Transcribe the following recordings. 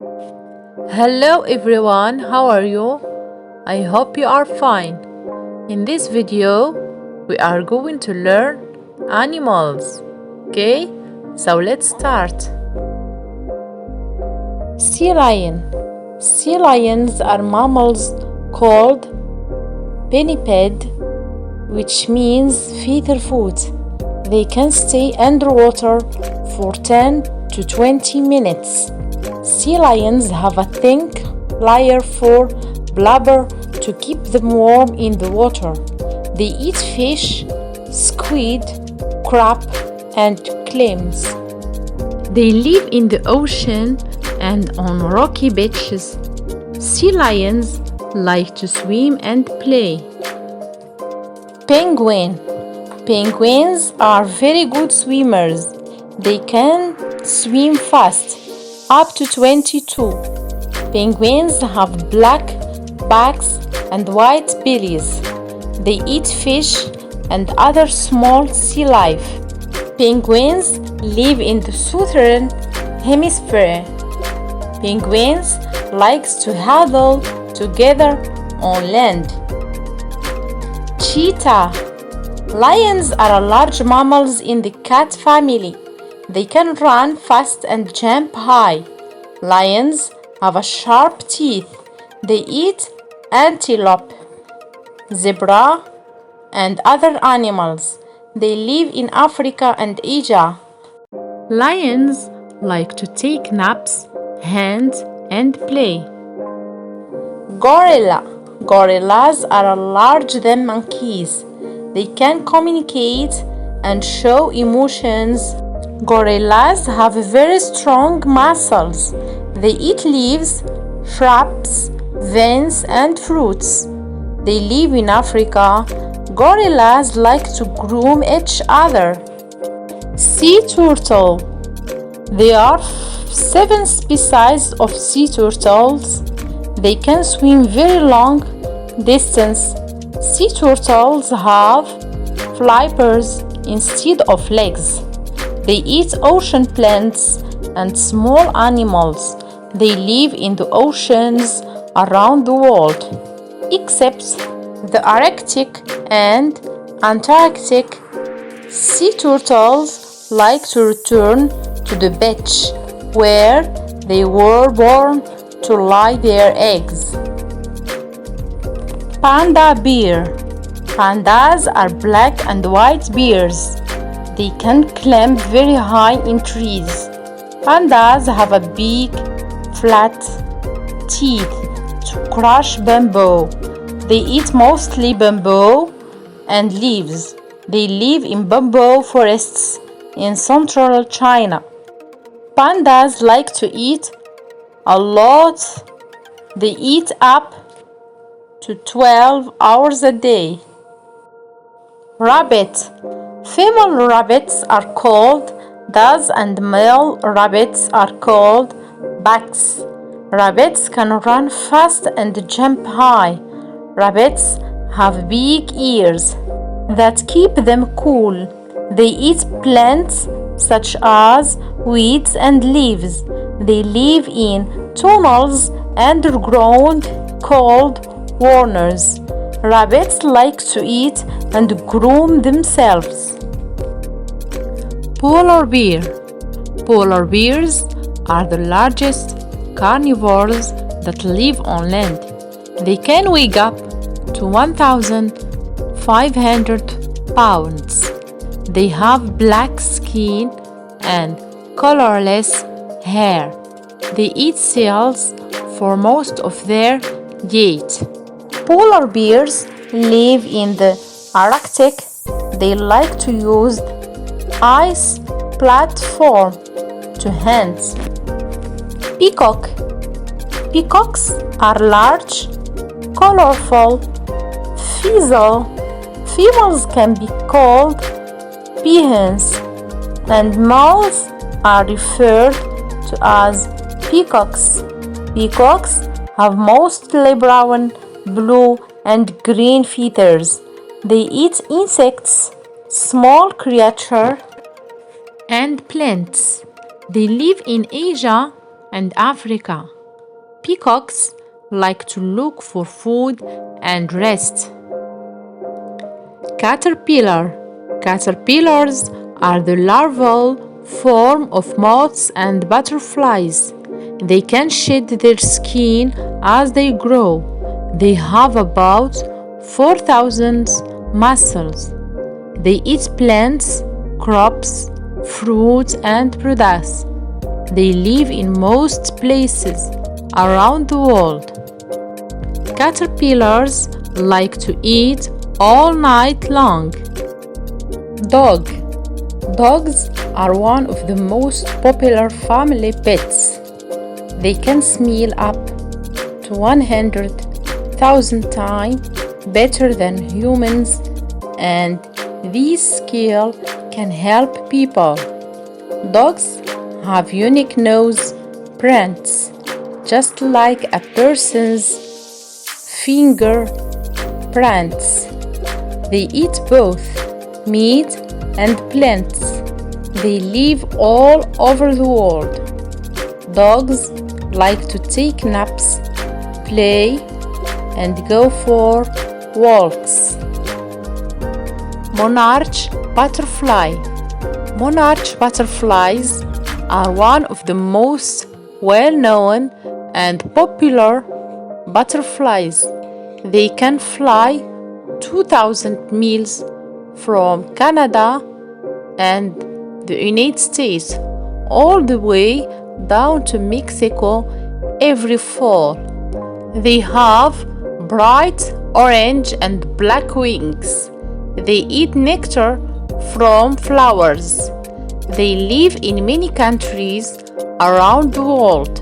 Hello everyone, how are you? I hope you are fine. In this video, we are going to learn animals. Okay, so let's start. Sea lion. Sea lions are mammals called pinniped, which means feather-foot. They can stay underwater for 10 to 20 minutes. Sea lions have a thick layer for blubber to keep them warm in the water. They eat fish, squid, crab, and clams. They live in the ocean and on rocky beaches. Sea lions like to swim and play. Penguin. Penguins are very good swimmers. They can swim fast, up to 22. Penguins have black backs and white bellies. They eat fish and other small sea life. Penguins live in the southern hemisphere. Penguins like to huddle together on land. Cheetah. Lions are large mammals in the cat family. They can run fast and jump high. Lions have sharp teeth. They eat antelope, zebra, and other animals. They live in Africa and Asia. Lions like to take naps, hunt, and play. Gorilla. Gorillas are larger than monkeys. They can communicate and show emotions. Gorillas have very strong muscles. They eat leaves, shrubs, vines, and fruits. They live in Africa. Gorillas like to groom each other. Sea turtle. There are 7 species of sea turtles. They can swim very long distance. Sea turtles have flippers instead of legs. They eat ocean plants and small animals. They live in the oceans around the world, except the Arctic and Antarctic. Sea turtles like to return to the beach where they were born to lay their eggs. Panda bear. Pandas are black and white bears. They can climb very high in trees. Pandas have a big, flat teeth to crush bamboo. They eat mostly bamboo and leaves. They live in bamboo forests in central China. Pandas like to eat a lot. They eat up to 12 hours a day. Rabbit. Female rabbits are called does and male rabbits are called bucks. Rabbits can run fast and jump high. Rabbits have big ears that keep them cool. They eat plants such as weeds and leaves. They live in tunnels underground called warners. Rabbits like to eat and groom themselves. Polar bear. Polar bears are the largest carnivores that live on land. They can weigh up to 1,500 pounds. They have black skin and colorless hair. They eat seals for most of their diet. Polar bears live in the Arctic. They like to use ice platform to hunt. Peacock. Peacocks are large, colorful weasel. Females can be called peahens, and males are referred to as peacocks. Peacocks have mostly brown, blue, and green feathers. They eat insects, small creatures, and plants. They live in Asia and Africa. Peacocks like to look for food and rest. Caterpillar. Caterpillars are the larval form of moths and butterflies. They can shed their skin as they grow. They have about 4,000 muscles. They eat plants, crops, fruits, and products. They live in most places around the world. Caterpillars like to eat all night long. Dog. Dogs are one of the most popular family pets. They can smell up to 100,000 times better than humans, and this skill can help people. Dogs have unique nose prints, just like a person's fingerprints. They eat both meat and plants. They live all over the world. Dogs like to take naps, play, and go for walks. Monarch butterfly. Monarch butterflies are one of the most well-known and popular butterflies. They can fly 2,000 miles from Canada and the United States all the way down to Mexico every fall. They have bright orange and black wings. They eat nectar from flowers. They live in many countries around the world.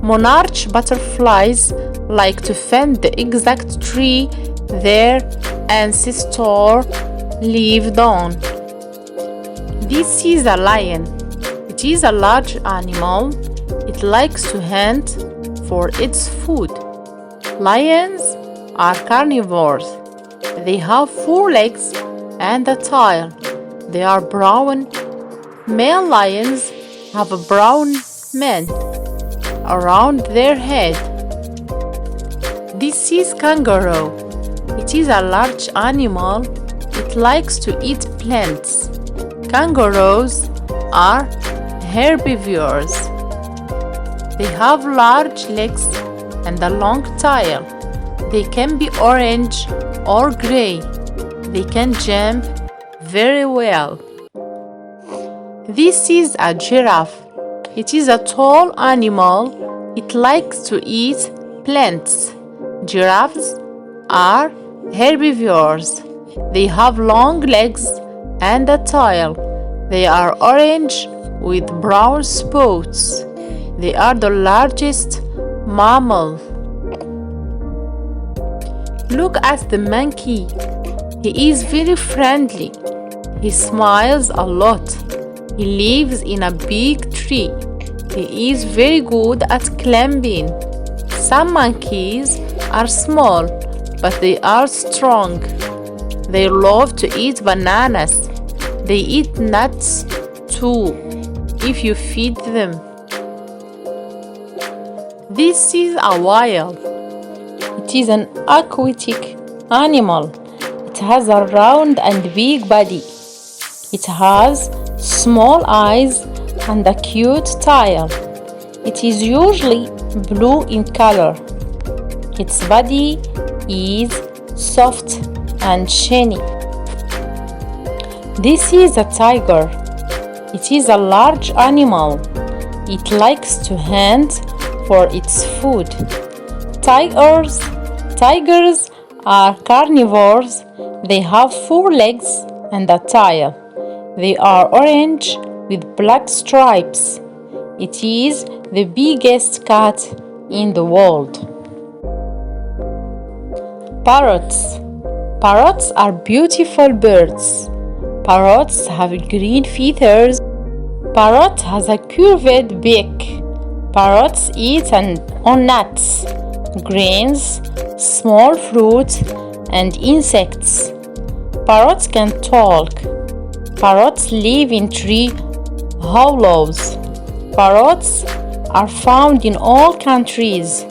Monarch butterflies like to find the exact tree their ancestor lived on. This is a lion. It is a large animal. It likes to hunt for its food. Lions are carnivores. They have 4 legs and a tail. They are brown. Male lions have a brown mane around their head. This is kangaroo. It is a large animal. It likes to eat plants. Kangaroos are herbivores. They have large legs and a long tail. They can be orange or gray. They can jump very well. This is a giraffe. It is a tall animal. It likes to eat plants. Giraffes are herbivores. They have long legs and a tail. They are orange with brown spots. They are the largest mammal. Look at the monkey. He is very friendly. He smiles a lot. He lives in a big tree. He is very good at climbing. Some monkeys are small, but they are strong. They love to eat bananas. They eat nuts too, if you feed them. This is a whale. It is an aquatic animal. It has a round and big body. It has small eyes and a cute tail. It is usually blue in color. Its body is soft and shiny. This is a tiger. It is a large animal. It likes to hunt for its food. Tigers are carnivores. They have 4 legs and a tail. They are orange with black stripes. It is the biggest cat in the world. Parrots. Parrots are beautiful birds. Parrots have green feathers. Parrot has a curved beak. Parrots eat on nuts, grains, small fruit, and insects. Parrots can talk. Parrots live in tree hollows. Parrots are found in all countries.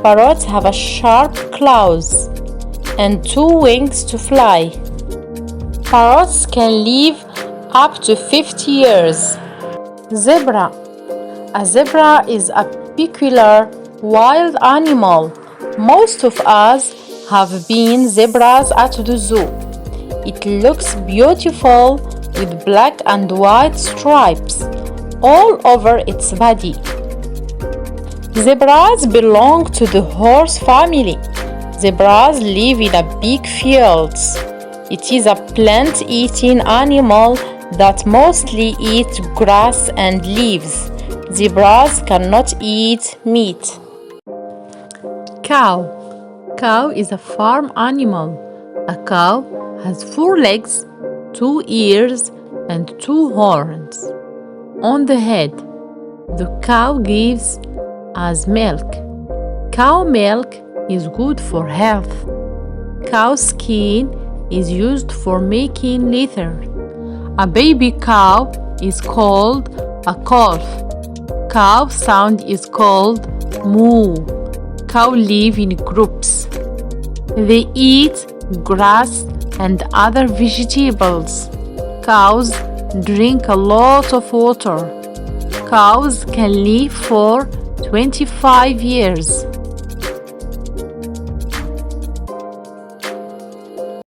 Parrots have a sharp claws and 2 wings to fly. Parrots can live up to 50 years. Zebra. A zebra is a peculiar wild animal. Most of us have been zebras at the zoo. It looks beautiful with black and white stripes all over its body. Zebras belong to the horse family. Zebras live in big fields. It is a plant-eating animal that mostly eats grass and leaves. Zebras cannot eat meat. Cow. Cow is a farm animal. A cow has 4 legs, 2 ears, and 2 horns. On the head, the cow gives us milk. Cow milk is good for health. Cow skin is used for making leather. A baby cow is called a calf. Cow sound is called moo. Cow live in groups. They eat grass and other vegetables. Cows drink a lot of water. Cows can live for 25 years.